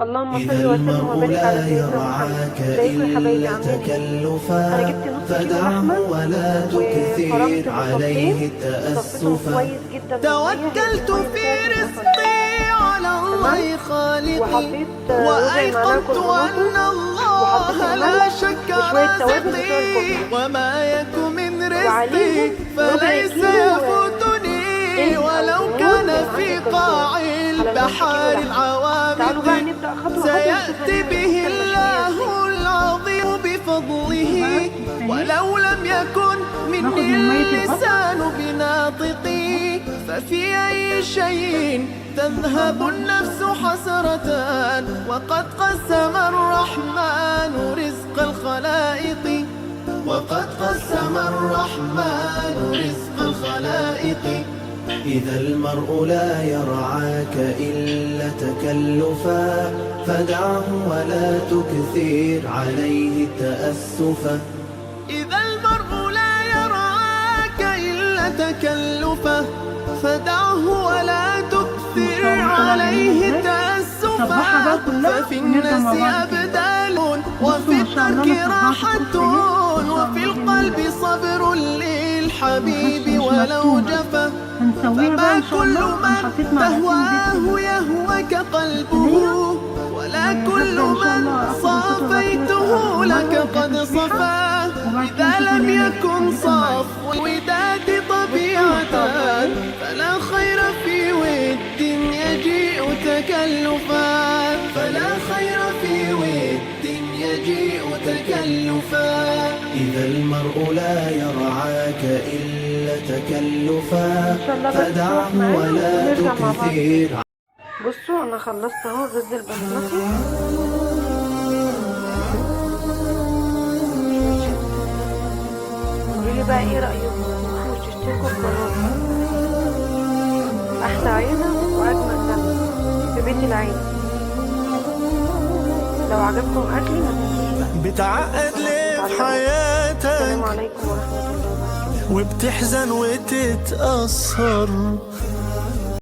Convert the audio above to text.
اللهم إذا صل وسلم المرء وبارك على لا سيدنا يرعاك محمد. ازيكم يا حبايبي، إلا عاملين ايه؟ تكلفا انا جبت نص كيلو فدعه لحمه ولا تكثر وفرمت عليه بصلتين وصفيتهم تأسفا. كويس جدا بالميه، هي توكلت دي في الميه بتاعت رزقي على تمام. الله خالقي، وحطيت ربع معلقه وأيقنت كربوناتو، أن وحطيت الله لا الملح شك وشويه توابل بتوع رازقي، الكفته، وما يك من رزقي وعليهم ربع فليس كيلو يفوتني زيت او ولو دهون كان من في عند قاع الجزار على نص كيلو البحار لحمه. تعالوا بقى العوامق. نبدا خطوه خطوه نشوف سيأتي به هنعمل المشوية ازاي. الله العظيم بفضله، ولو لم يكن مني اللسان بناطقي، ففي أي شيء تذهب النفس حسرة، وقد قسم الرحمن رزق الخلائق، وقد قسم الرحمن رزق الخلائق. إذا المرء لا يرعاك إلا تكلفا فدعه ولا تكثر عليه تأسفا. إذا المرء لا يرعاك إلا تكلفه، فدعه ولا تكثر عليه تأسفا. ففي الناس أبدال وفي الترك راحة، وفي القلب صبر للحبيب ولو جفا. فما كل من تهواه يهوك قلبه، ولا كل من صافيته لك قد صفاه. إذا لم يكن صاف الوداد طبيعة، فلا خير في ود يجيء تكلفا، فلا خير في ود يجيء تكلفا. إذا المرء لا يرعاك إلا تكلفا ان شاء الله بس فدعه نروح معانا ولا ونرجع مع بعض. تكثر. بصوا انا خلصت اهو الرز البسمتي. قوليلي بقى ايه رايكم، متنسوش تشتركوا في قناتي. احلى عيله واجمل دم في بيت العيله. لو عجبكم اكلي ما تنسوش بقى. بتعقد ليه في حياتك، السلام عليكم ورحمه الله وبركاته. وبتحزن وتتأثر